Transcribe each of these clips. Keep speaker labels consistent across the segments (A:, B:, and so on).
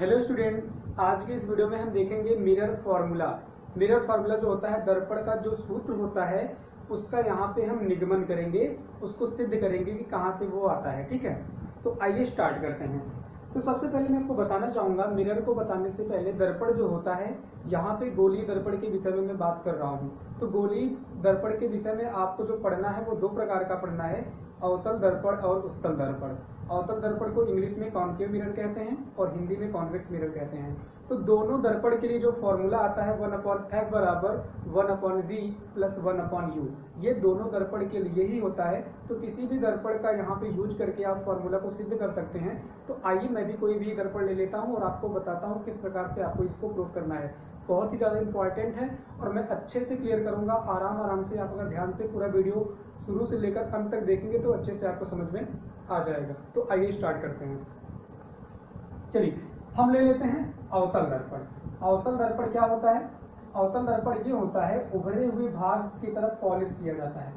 A: Hello students, आज के इस वीडियो में हम देखेंगे मिरर फार्मूला। मिरर फार्मूला जो होता है दर्पण का जो सूत्र होता है उसका यहाँ पे हम निगमन करेंगे, उसको सिद्ध करेंगे कि कहाँ से वो आता है। ठीक है, तो आइए स्टार्ट करते हैं। तो सबसे पहले मैं आपको बताना चाहूंगा, मिरर को बताने से पहले दर्पण जो होता है, यहाँ पे गोलीय दर्पण के विषय में मैं बात कर रहा हूँ। तो गोलीय दर्पण के विषय में आपको जो पढ़ना है वो दो प्रकार का पढ़ना है, अवतल दर्पण और उत्तल दर्पण। अवतल दर्पण को इंग्लिश में कॉन्केव मिरर कहते हैं और हिंदी में कॉन्वेक्स मिरर कहते हैं। तो दोनों दर्पण के लिए जो फॉर्मूला आता है 1/f बराबर 1/v प्लस 1/u, ये दोनों दर्पण के लिए ही होता है। तो किसी भी दर्पण का यहाँ पे यूज करके आप फॉर्मूला को सिद्ध कर सकते हैं। तो आइए मैं भी कोई भी दर्पण ले लेता हूँ और आपको बताता हूँ किस प्रकार से आपको इसको प्रूव करना है। बहुत ही ज़्यादा इंपॉर्टेंट है और मैं अच्छे से क्लियर करूंगा। आराम से आप अगर ध्यान से पूरा वीडियो शुरू से लेकर अंत तक देखेंगे तो अच्छे से आपको समझ में आ जाएगा। तो आइए स्टार्ट करते हैं। चलिए हम ले लेते हैं अवतल दर्पण। अवतल दर्पण क्या होता है? अवतल दर्पण ये होता है उभरे हुए भाग की तरफ पॉलिश किया जाता है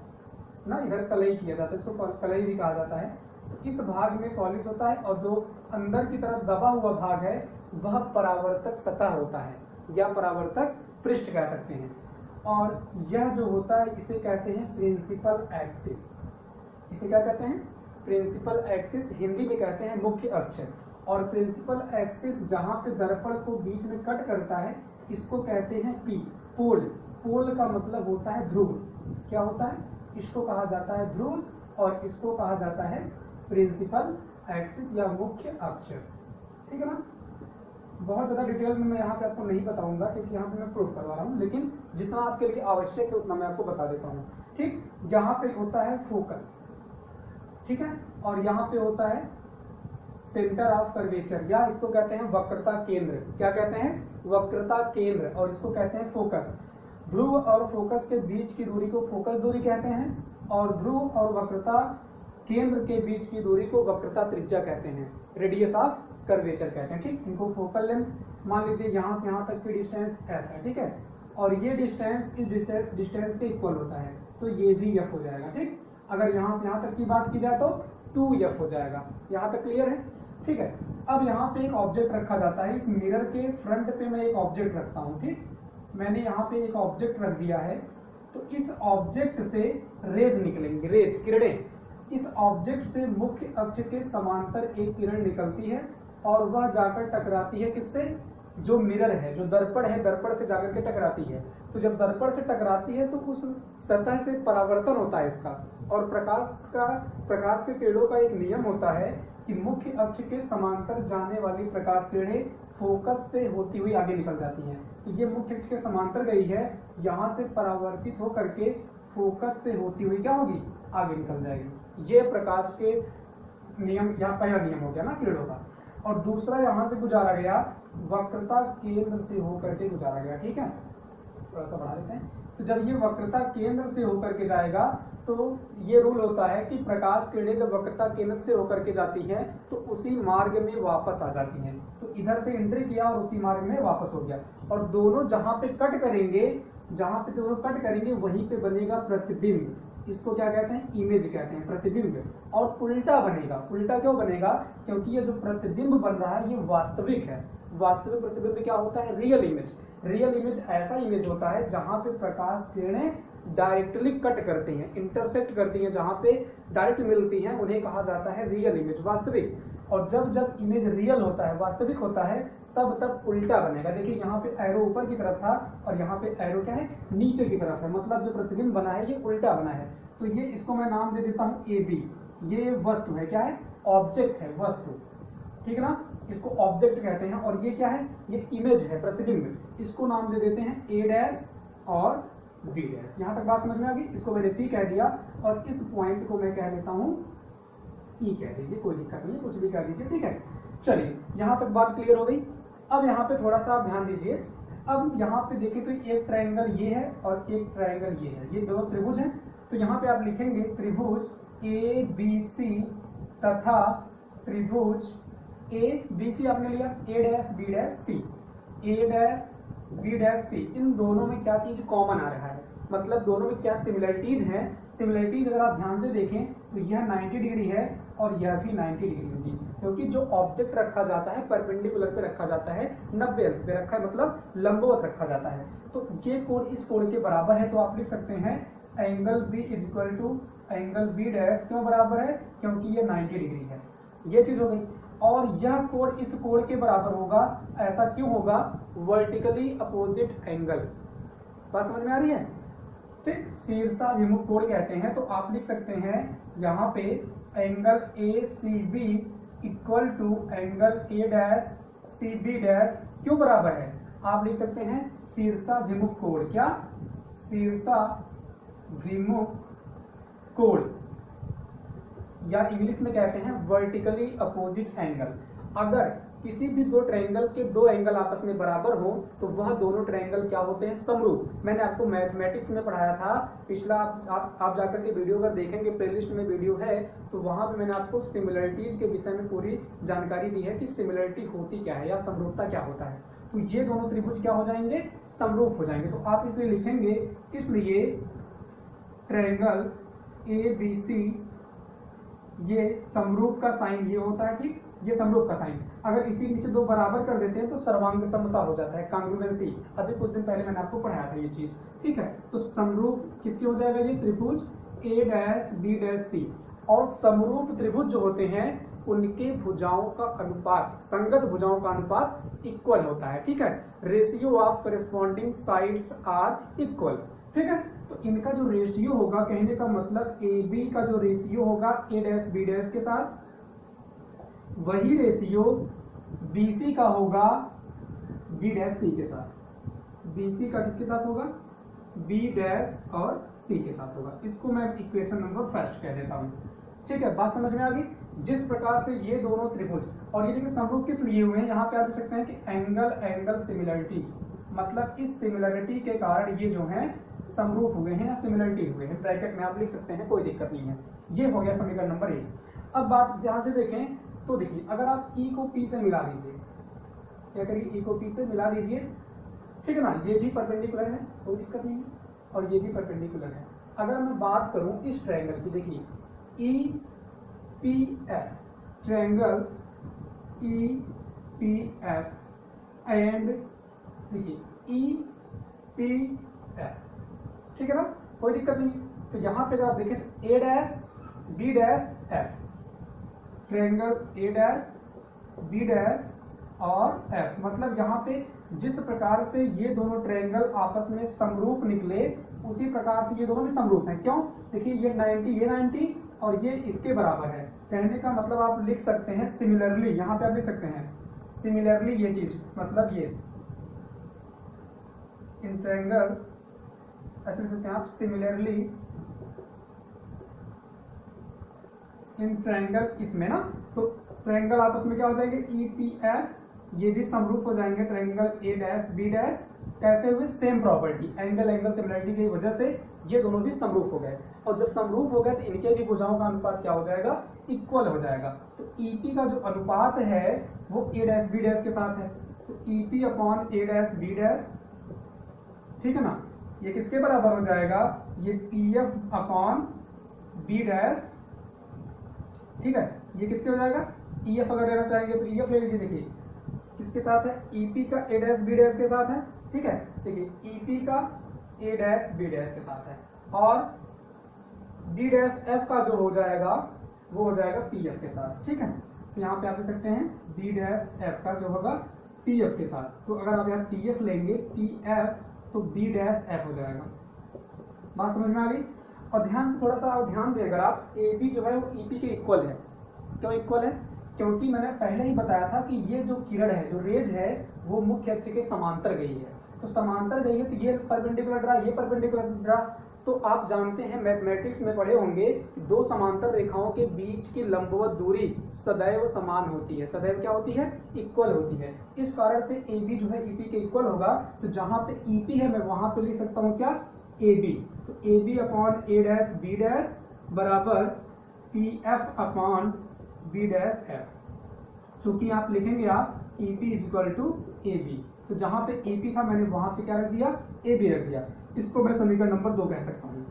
A: ना, इधर कलई किया जाता है, इसको कलई भी कहा जाता है। तो इस भाग में पॉलिश होता है और जो अंदर की तरफ दबा हुआ भाग है वह परावर्तक सतह होता है या परावर्तक पृष्ठ कह सकते हैं। और यह जो होता है इसे कहते हैं प्रिंसिपल एक्सिस। इसे क्या कहते हैं? Principal axis. हिंदी में कहते हैं मुख्य अक्ष। और प्रिंसिपल एक्सिस जहां पे दर्पण को बीच में कट करता है इसको कहते हैं पी, पोल। पोल का मतलब होता है ध्रुव। क्या होता है? इसको कहा जाता है ध्रुव और इसको कहा जाता है प्रिंसिपल एक्सिस या मुख्य अक्ष। ठीक है ना? बहुत ज्यादा डिटेल में मैं यहाँ पे आपको नहीं बताऊंगा क्योंकि यहाँ पे मैं प्रूफ करवा रहा हूँ, लेकिन जितना आपके लिए आवश्यक है उतना मैं आपको बता देता हूँ। ठीक, यहाँ पे होता है फोकस, ठीक है, और यहाँ पे होता है सेंटर ऑफ कर्वेचर या इसको कहते हैं वक्रता केंद्र। क्या कहते हैं? वक्रता केंद्र। और इसको कहते हैं फोकस। ध्रुव और फोकस के बीच की दूरी को फोकस दूरी कहते हैं और ध्रुव और वक्रता केंद्र के बीच की दूरी को वक्रता त्रिज्या कहते हैं, रेडियस ऑफ कर्वेचर कहते हैं। ठीक, इनको फोकल लेंथ मान लीजिए यहाँ से यहाँ तक की डिस्टेंस f है, ठीक है, और ये डिस्टेंस इस डिस्टेंस के इक्वल होता है, तो ये भी f हो जाएगा। ठीक, अगर यहाँ से यहाँ तक की बात की जाए तो 2f हो जाएगा। यहाँ तक क्लियर है? ठीक है। अब यहाँ पे एक ऑब्जेक्ट रखा जाता है, इस मिरर के फ्रंट पे मैं एक ऑब्जेक्ट रखता हूँ। ठीक, मैंने यहाँ पे एक ऑब्जेक्ट रख दिया है, तो इस ऑब्जेक्ट से रेज निकलेंगे, रेज किरणें। इस ऑब्जेक्ट से मुख्य अक्ष के समांतर एक किरण निकलती है और वह जाकर टकराती है किससे? जो मिरर है, जो दर्पण है, दर्पण से जाकर के टकराती है। तो जब दर्पण से टकराती है तो उस सतह से परावर्तन होता है इसका। और प्रकाश के किरणों का एक नियम होता है कि मुख्य अक्ष के समांतर जाने वाली प्रकाश किरणें फोकस से होती हुई आगे निकल जाती हैं। तो ये मुख्य अक्ष के समांतर गई है, यहाँ से परावर्तित होकर के फोकस से होती हुई क्या होगी? आगे निकल जाएगी। ये प्रकाश के नियम, यहाँ पहला नियम हो गया ना किरणों का। और दूसरा यहाँ से गुजारा गया वक्रता केंद्र से होकर के गुजारा गया। ठीक है, थोड़ा सा बढ़ा देते हैं। तो जब ये वक्रता केंद्र से होकर के जाएगा तो ये रूल होता है कि प्रकाश किरणें जब वक्रता केंद्र से होकर के जाती है तो उसी मार्ग में वापस आ जाती हैं। तो इधर से एंट्री किया और उसी मार्ग में वापस हो गया। और दोनों जहां पे कट करेंगे, जहां पे दोनों कट करेंगे वहीं पे बनेगा प्रतिबिंब। इसको क्या कहते हैं? इमेज कहते हैं, प्रतिबिंब। और उल्टा बनेगा। उल्टा क्यों बनेगा? क्योंकि ये जो प्रतिबिंब बन रहा है ये वास्तविक है। वास्तविक प्रतिबिंब क्या होता है? Real image. रियल इमेज ऐसा इमेज होता है जहां पे प्रकाश किरणें डायरेक्टली कट करती हैं, इंटरसेक्ट करती हैं, जहां पे डायरेक्ट मिलती हैं, उन्हें कहा जाता है रियल इमेज, वास्तविक। और जब जब इमेज रियल होता है, वास्तविक होता है, तब उल्टा बनेगा। देखिए यहाँ पे एरो ऊपर की तरफ था और यहाँ पे एरो क्या है? नीचे की तरफ है। मतलब जो प्रतिबिंब बना है ये उल्टा बना है। तो ये इसको मैं नाम दे देता हूँ AB। ये वस्तु है, क्या है? ऑब्जेक्ट है, वस्तु। ठीक है ना, इसको ऑब्जेक्ट कहते हैं। और ये क्या है? ये इमेज है, प्रतिबिंब। इसको नाम दे देते हैं A' और B'। यहाँ तक बात समझ में आ गई? इसको मैंने P कह दिया और इस पॉइंट को मैं कह देता हूँ E कह दीजिए, कोई दिक्कत नहीं है, कुछ भी कह दीजिए। ठीक है, चलिए यहाँ तक बात क्लियर हो गई। अब यहाँ पे थोड़ा सा आप ध्यान दीजिए। अब यहाँ पे देखिए तो एक ट्रायंगल ये है और एक ट्रायंगल ये है, ये दोनों त्रिभुज हैं। तो यहाँ पे आप लिखेंगे त्रिभुज ABC तथा त्रिभुज ABC आपने लिया A', B', इन दोनों में क्या चीज कॉमन आ रहा है? मतलब दोनों में क्या सिमिलरिटीज हैं? सिमिलरिटीज अगर आप ध्यान से देखें तो यह 90 डिग्री है और यह भी 90 डिग्री होगी। क्योंकि जो ऑब्जेक्ट रखा जाता है परपेंडिकुलर पे रखा जाता है, 90 अंश पे रखा है, मतलब लंबवत रखा जाता है। तो ये कोण इस कोण के बराबर है, तो आप लिख सकते हैं angle B is equal to angle B dash. क्यों बराबर है? क्योंकि ये 90 डिग्री है, ये चीज हो गई। और यह कोण इस कोण के बराबर होगा, ऐसा क्यों होगा? Vertically opposite angle. बात समझ में आ रही है? फिर शीर्षाभिमुख कोण कहते हैं, तो आप लिख सकते हैं यहाँ पे angle A C B equal to angle A dash C B dash. क्यों बराबर है? आप लिख सकते हैं शीर्षाभिमुख कोण। क्या? शीर्षाभिमुख कोण, या इंग्लिश में कहते हैं वर्टिकली अपोजिट एंगल। अगर किसी भी दो ट्रायंगल के दो एंगल आपस में बराबर हो तो वह दोनों ट्रायंगल क्या होते हैं? समरूप। मैंने आपको मैथमेटिक्स में पढ़ाया था, पिछला आप जाकर के वीडियो अगर देखेंगे, प्लेलिस्ट में वीडियो है, तो वहां पे मैंने आपको सिमिलरिटीज के विषय में पूरी जानकारी दी है कि सिमिलरिटी होती क्या है या समरूपता क्या होता है। तो ये दोनों त्रिभुज क्या हो जाएंगे? समरूप हो जाएंगे। तो आप इसलिए लिखेंगे, इसलिए ट्रायंगल ए बी सी, ये समरूप का साइन ये होता है, ठीक, ये समरूप का साइन। अगर इसी नीचे दो बराबर कर देते हैं तो सर्वांग समता हो जाता है, कांग्रुएंसी। अभी कुछ दिन पहले मैंने आपको पढ़ाया था ये चीज, ठीक है। तो समरूप किसकी हो जाएगा? ये त्रिभुज ए डैश बी डैश सी। और समरूप त्रिभुज जो होते हैं उनके भुजाओं का अनुपात, संगत भुजाओं का अनुपात इक्वल होता है, ठीक है। Ratio of corresponding sides are equal, ठीक है। तो इनका जो रेशियो होगा, कहने का मतलब ए बी का जो रेशियो होगा ए डैश बी डैश के साथ, वही रेशियो बी सी का होगा बी डैश सी के साथ। बी सी का किसके साथ होगा? बी डैश और सी के साथ होगा। इसको मैं इक्वेशन नंबर फर्स्ट कह देता हूं, ठीक है। बात समझ में आ गई? जिस प्रकार से ये दोनों त्रिभुज, और ये देखिए समरूप किस लिए हुए हैं, यहाँ पे आप देख सकते हैं कि एंगल एंगल सिमिलरिटी, मतलब इस सिमिलरिटी के कारण ये जो है समरूप हुए हैं या सिमिलरिटी हुए हैं। ब्रैकेट में आप लिख सकते हैं, कोई दिक्कत नहीं है। ये हो गया समीकरण नंबर 1। अब बात ध्यान से देखें तो देखिए, अगर आप ई को पी से मिला दीजिए, क्या करिए? ई को पी से मिला दीजिए, ठीक है ना। ये भी परपेंडिकुलर है, कोई दिक्कत नहीं है, और ये भी परपेंडिकुलर है। अगर मैं बात करूं इस ट्रायंगल की, देखिए E P F, triangle E P F and देखिए ई पी एफ, ठीक है ना, कोई दिक्कत नहीं। तो यहां पे अगर आप देखें A dash B dash F, triangle A dash B dash और एफ, मतलब यहाँ पे जिस प्रकार से ये दोनों ट्रायंगल आपस में समरूप निकले, उसी प्रकार से ये दोनों भी समरूप हैं। क्यों? देखिए ये 90, ये 90 और ये इसके बराबर है। कहने का मतलब आप लिख सकते हैं सिमिलरली, यहाँ पे आप लिख सकते हैं सिमिलरली, ये चीज मतलब ये इन ट्रायंगल ऐसे लिख सकते हैं आप, सिमिलरली इन ट्रायंगल, इसमें ना, तो ट्रायंगल आपस में क्या हो जाएंगे? ई पी एफ, ये भी समरूप हो जाएंगे triangle A dash B dash. कैसे हुए? Same property, angle angle similarity की वजह से ये दोनों भी समरूप हो गए। और जब समरूप हो गए तो इनके भी भुजाओं का अनुपात क्या हो जाएगा? इक्वल हो जाएगा। तो ईपी का जो अनुपात है वो ए डैश बी डैश के साथ है, तो EP upon A dash B dash, ठीक है ना, ये किसके बराबर हो जाएगा? ये P F upon B dash, ठीक है। ये किसके हो जाएगा? ई एफ अगर लेना चाहेंगे तो ई एफ ले लीजिए। देखिए किसके साथ है? ईपी का ए डैश बी डैश के साथ है, ठीक है। देखिए ईपी का ए डैश बी डैश के साथ है, और बी डैश एफ का जो हो जाएगा वो हो जाएगा पी एफ के साथ, ठीक है। तो यहाँ पे आप देख सकते हैं बी डैश एफ का जो होगा पी एफ के साथ। तो अगर आप यहाँ पी एफ लेंगे, पी एफ, तो बी डैश एफ हो जाएगा। बात समझ में आ गई? और ध्यान से थोड़ा सा आप ध्यान दें, अगर आप ए बी जो है वो ईपी के इक्वल है। क्यों इक्वल है? क्योंकि मैंने पहले ही बताया था कि ये जो किरण है, जो रेज है, वो मुख्य अक्ष के समांतर गई है। तो समांतर गई है तो ये परपेंडिकुलर रहा, ये परपेंडिकुलर रहा। तो आप जानते हैं, मैथमेटिक्स में पढ़े होंगे, दो समांतर रेखाओं के बीच की लंबवत दूरी सदैव समान होती है। सदैव क्या होती है? इक्वल होती है। इस कारण से ए बी जो है ईपी के इक्वल होगा। तो जहां पे ईपी है मैं वहां पे लिख सकता हूँ क्या? A B. तो A B upon A dash B dash बराबर P F upon B dash F. चूंकि आप लिखेंगे आप E P is equal to A B, तो जहां पे ए पी था मैंने वहां पे क्या रख दिया? ए बी रख दिया। इसको मैं समीकरण नंबर 2 कह सकता हूँ।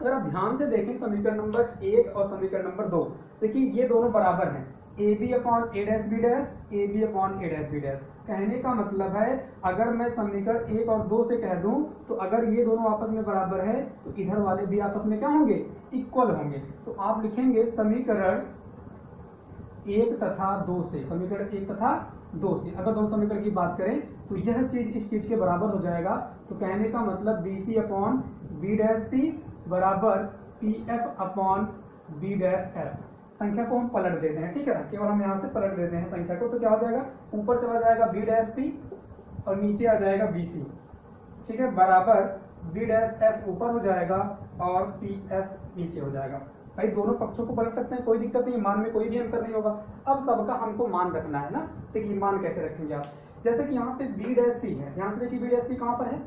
A: अगर आप ध्यान से देखें समीकरण नंबर 1 और समीकरण नंबर 2, देखिए ये दोनों बराबर हैं। A B upon A dash B dash, A B upon A dash B dash. कहने का मतलब है अगर मैं समीकरण 1 और 2 से कह दूं तो अगर ये दोनों आपस में बराबर है तो इधर वाले भी आपस में क्या होंगे, इक्वल होंगे। तो आप लिखेंगे समीकरण 1 तथा 2 से, समीकरण 1 तथा 2 से अगर दोनों समीकरण की बात करें तो यह चीज इस चीज के बराबर हो जाएगा। तो कहने का मतलब B C upon B dash C बराबर P F upon B dash F. संख्या को हम पलट देते हैं, ठीक है ना, केवल हम यहाँ से पलट देते हैं संख्या को। तो क्या हो जाएगा, ऊपर चला जाएगा बी डैश सी और नीचे आ जाएगा बी सी, ठीक है, बराबर बी डैश एफ ऊपर हो जाएगा और पी एफ नीचे हो जाएगा। भाई दोनों पक्षों को पलट सकते हैं, कोई दिक्कत नहीं, मान में कोई भी अंतर नहीं होगा। अब सबका हमको मान रखना है ना, देखिए मान कैसे रखेंगे आप। जैसे कि यहाँ पे बी डैश सी है, यहाँ से देखिए बी डैश सी कहाँ पर है,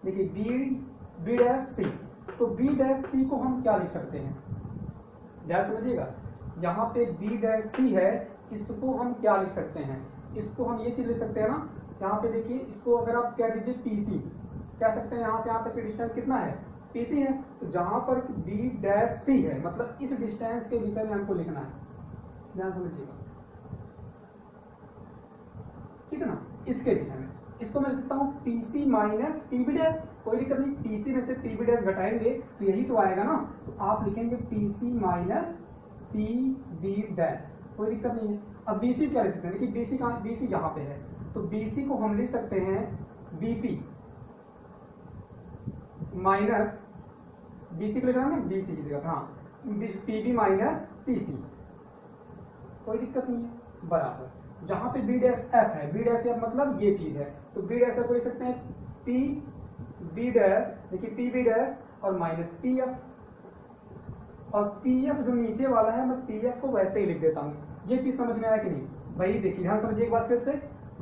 A: देखिए बी डैश सी। तो बी डैश सी को हम क्या लिख सकते हैं, ध्यान समझिएगा। यहाँ पे बी डैश सी है, इसको हम क्या लिख सकते हैं, इसको हम ये चीज लिख सकते हैं ना, यहाँ पे देखिए इसको अगर आप कह दीजिए पीसी, कह सकते हैं यहाँ से यहाँ तक की डिस्टेंस कितना है, पीसी है। तो जहां पर बी डैश सी है मतलब इस डिस्टेंस के विषय में हमको लिखना है, ध्यान समझिएगा, ठीक है ना, इसके विषय में। इसको मैं लिख सकता हूँ पीसी माइनस पीबी डैश, कोई दिक्कत नहीं, पीसी में से पीबी डैश घटाएंगे तो यही तो आएगा ना। तो आप लिखेंगे PC minus P B dash, कोई दिक्कत नहीं है। अब बीसी क्या लिख सकते हैं, देखिए बीसी कहाँ, बीसी यहाँ पे है, तो बीसी को हम लिख सकते हैं बीपी माइनस, बीसी को लिखना है बीसी की जगह, हाँ पीबी माइनस पीसी, कोई दिक्कत नहीं है, बराबर। जहां पे बी डैश एफ है, बी डैश एफ मतलब ये चीज है, तो बी डैश एफ को लिख सकते हैं पी बी डैश, देखिए पी बी डैश और माइनस पी एफ, और पी एफ जो नीचे वाला है मैं पी एफ को वैसे ही लिख देता हूँ। ये चीज समझ में आया कि नहीं भाई, देखिए ध्यान समझिए एक बार फिर से,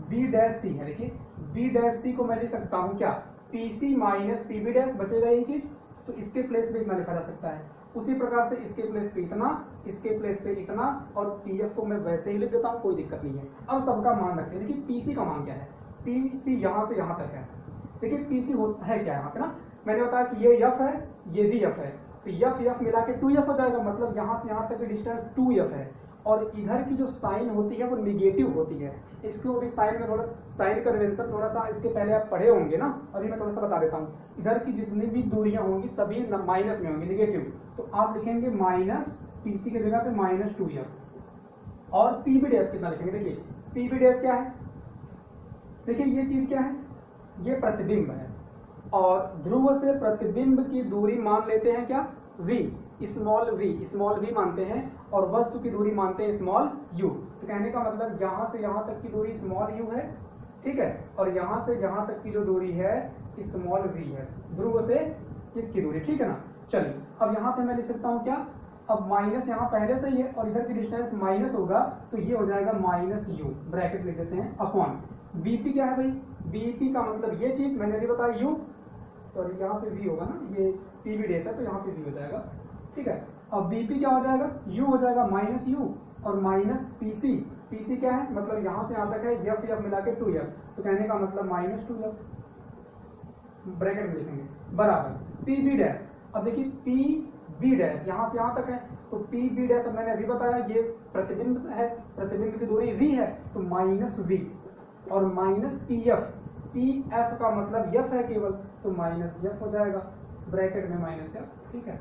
A: बी डैश सी है, देखिए बी डैश सी को मैं लिख सकता हूँ क्या, पीसी माइनस पीबी डैश, बचेगा यही चीज, तो इसके प्लेस पे इतना लिखा जा सकता है। उसी प्रकार से इसके प्लेस पे इतना, इसके प्लेस पे इतना, और पीएफ को मैं वैसे ही लिख देता हूँ, कोई दिक्कत नहीं है। अब सबका मान रखते हैं, देखिए पीसी का मान क्या है, पीसी यहाँ से यहाँ तक है, देखिए पीसी होता है क्या यहाँ पे ना, मैंने बताया कि ये एफ है, ये भी एफ है, तो एफ एफ मिला के 2f हो जाएगा, मतलब यहाँ से यहाँ तक की डिस्टेंस 2f है। और इधर की जो साइन होती है वो निगेटिव होती है, इसको भी साइन में थोड़ा साइन कन्वेंशन थोड़ा सा इसके पहले आप पढ़े होंगे ना, अभी मैं थोड़ा सा बता देता हूँ। इधर की जितनी भी दूरियां होंगी सभी माइनस में होंगी, निगेटिव, तो आप लिखेंगे माइनस पीसी की जगह पे माइनस 2f। और पीबी डैश कितना लिखेंगे, देखिए पीबी डैश क्या है, देखिए ये चीज क्या है, ये प्रतिबिंब है, और ध्रुव से प्रतिबिंब की दूरी मान लेते हैं क्या, v, स्मॉल v मानते हैं, और वस्तु की दूरी मानते हैं स्मॉल u। तो कहने का मतलब यहाँ से यहाँ तक की दूरी स्मॉल u है, ठीक है, और यहाँ से यहाँ तक की जो दूरी है स्मॉल v है, ध्रुव से इसकी दूरी, ठीक है ना। चलिए अब यहाँ पे मैं लिख सकता हूँ क्या, अब माइनस यहाँ पहले से ही है और इधर की डिस्टेंस माइनस होगा, तो ये हो जाएगा माइनस u, ब्रैकेट लिख देते हैं, अपॉन बीपी क्या है भाई, बीपी का मतलब ये चीज मैंने अभी बताया u, सॉरी यहाँ पे v होगा ना, ये पीवी डैश है तो यहाँ पे v हो जाएगा, ठीक है। अब बीपी क्या हो जाएगा, u हो जाएगा माइनस u, और माइनस पीसी, पीसी क्या है मतलब यहाँ से यहाँ तक है एफ मिला के 2f, तो कहने का मतलब माइनस 2f, ब्रैकेट में लिखेंगे, बराबर पीबी डैश। अब देखिए पीबी डैश यहाँ से यहाँ तक है, तो पीबी डैश मैंने अभी बताया ये प्रतिबिंब है, प्रतिबिंब की दूरी v है, तो माइनस v, और माइनस पीएफ, पीएफ का मतलब एफ है केवल, तो माइनस एफ हो जाएगा, ब्रैकेट में माइनस एफ, ठीक है,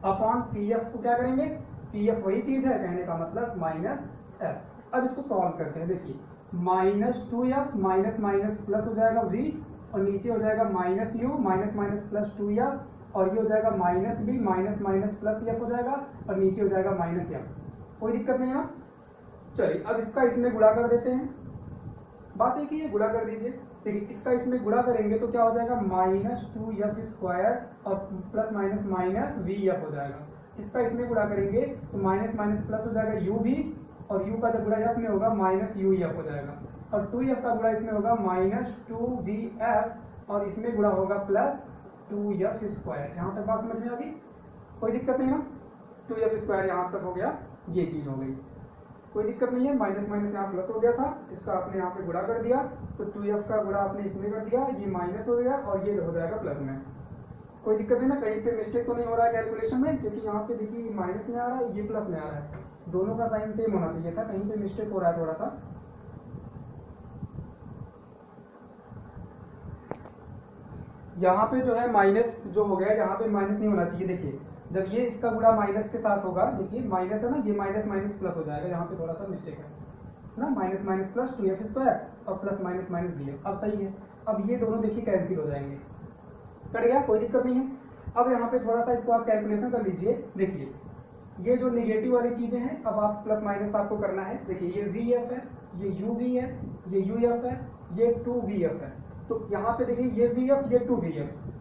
A: अपॉन पीएफ को क्या करेंगे, पीएफ वही चीज है, कहने का मतलब माइनस एफ। अब इसको सॉल्व करते हैं, देखिए minus 2f minus minus plus हो जाएगा v, और नीचे हो जाएगा minus u minus minus plus 2f, और ये हो जाएगा minus b minus minus plus f हो जाएगा, और नीचे हो जाएगा माइनस f, कोई दिक्कत नहीं है। चलिए अब इसका इसमें गुणा कर देते हैं, बात एक ही है, गुणा कर दीजिए, देखिए इसका इसमें गुणा करेंगे तो क्या हो जाएगा माइनस 2f स्क्वायर और प्लस माइनस माइनस vf हो जाएगा। इसका इसमें गुणा करेंगे तो माइनस माइनस प्लस हो जाएगा u भी, और u का जब गुणा f में होगा माइनस uf हो जाएगा, और 2f का गुणा इसमें होगा माइनस 2vf, और इसमें गुणा होगा प्लस 2f स्क्वायर। यहाँ तक बात समझ में आ गई, कोई दिक्कत नहीं ना, 2f स्क्वायर यहाँ तक हो गया, ये चीज हो गई, कोई दिक्कत नहीं है। माइनस माइनस यहाँ प्लस हो गया था, इसका आपने यहाँ पे गुणा कर दिया, तो 2f का गुणा आपने इसमें कर दिया, ये माइनस हो गया और ये हो जाएगा प्लस में, कोई दिक्कत नहीं ना, कहीं पे मिस्टेक तो नहीं हो रहा है कैलकुलेशन में, क्योंकि यहाँ पे देखिए माइनस में आ रहा है, ये प्लस में आ रहा है, दोनों का साइन सेम होना चाहिए था, कहीं पे मिस्टेक हो रहा है थोड़ा सा। यहाँ पे जो है माइनस जो हो गया, यहाँ पे माइनस नहीं होना चाहिए। देखिए जब ये इसका गुणा माइनस के साथ होगा, देखिए माइनस है ना, ये माइनस माइनस प्लस हो जाएगा, यहाँ पे थोड़ा सा मिस्टेक है ना, minus minus plus 2f square और प्लस माइनस माइनस bf, अब सही है। अब ये दोनों देखिए कैंसिल हो जाएंगे, कट गया, कोई दिक्कत नहीं है। अब यहाँ पे थोड़ा सा इसको आप कैलकुलेशन कर लीजिए। देखिए ये जो निगेटिव वाली चीजें हैं, अब आप प्लस माइनस आपको करना है। देखिए ये vf है, ये uv है, ये uf है, ये 2vf है। तो यहाँ पे देखिए ये vf, ये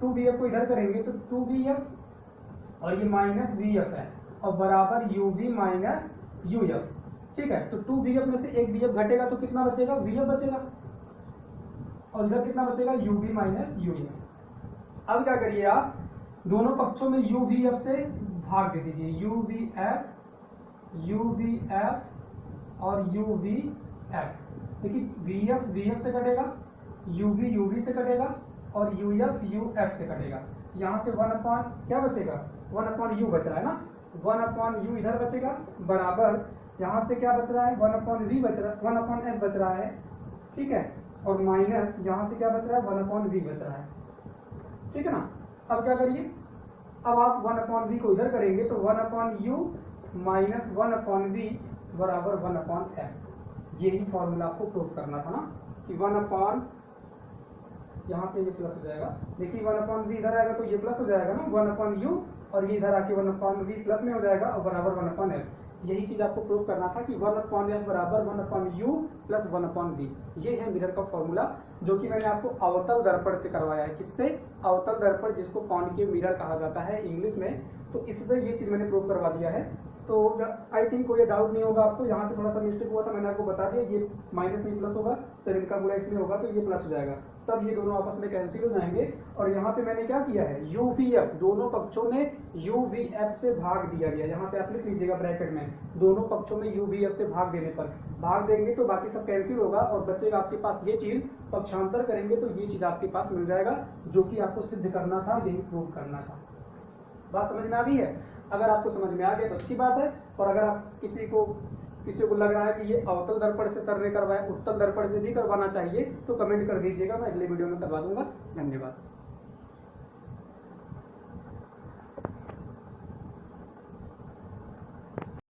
A: 2vf को इधर करेंगे तो 2vf और ये माइनस vf है और बराबर uv माइनस uf, ठीक है। तो 2vf में से एक vf घटेगा तो कितना बचेगा, vf बचेगा, और इधर कितना बचेगा, uv माइनस uf। अब क्या करिए आप, दोनों पक्षों में uvf से भाग दे दीजिए, uvf और uvf। देखिए vf से कटेगा, uv से कटेगा और uf से कटेगा। यहाँ से 1 अपॉन क्या बचेगा, 1 अपॉन u बच रहा है ना, 1 अपॉन u इधर बचेगा, बराबर यहाँ से क्या बच रहा है, 1 अपॉन v बच रहा है, 1 अपॉन f बच रहा है, ठीक है, और माइनस यहाँ से क्या बच रहा है, 1 अपॉन v बच रहा है, ठीक है ना। अब क्या करिए, अब आप 1 अपॉन v को इधर करेंगे तो 1 upon u minus 1 upon v बराबर 1 अपॉन f। यही फॉर्मूला आपको प्रूव करना था ना, कि 1 अपॉन, यहाँ पे ये प्लस हो जाएगा, देखिए 1 अपॉन v इधर आएगा तो ये प्लस हो जाएगा ना, 1 अपॉन u, और ये इधर आके 1 अपॉन v प्लस में हो जाएगा और बराबर 1 अपॉन f। यही चीज आपको प्रूव करना था कि 1 अपॉन f बराबर 1 upon u plus 1 upon v। ये है मिरर का फॉर्मूला, जो कि मैंने आपको अवतल दर्पण से करवाया है। किससे, अवतल दर्पण, जिसको कॉनकेव मिरर कहा जाता है इंग्लिश में। तो इससे ये चीज मैंने प्रूव करवा दिया है। तो आई थिंक कोई डाउट नहीं होगा आपको। यहाँ पे थोड़ा सा मिस्टेक हुआ था, मैंने आपको बता दिया, ये माइनस में प्लस होगा, तो इनका गुणा इसमें होगा तो ये प्लस हो जाएगा, तब ये दोनों आपस में कैंसिल हो जाएंगे। और यहाँ पे मैंने क्या किया है, uvf, दोनों पक्षों में uvf से भाग दिया गया। यहाँ पे आप लिख लीजिएगा ब्रैकेट में, दोनों पक्षों में uvf से भाग देने पर, भाग देंगे तो बाकी सब कैंसिल होगा और बचेगा आपके पास ये चीज, पक्षांतर करेंगे तो ये चीज आपके पास मिल जाएगा, जो कि आपको सिद्ध करना था, यही प्रूव करना था। बात समझ में आ गई है? अगर आपको समझ में आ गया तो अच्छी बात है, और अगर आप किसी को लग रहा है कि ये अवतल दर्पण से सर ने करवाया, उत्तल दर्पण से भी करवाना चाहिए, तो कमेंट कर दीजिएगा, मैं अगले वीडियो में करवा दूंगा। धन्यवाद।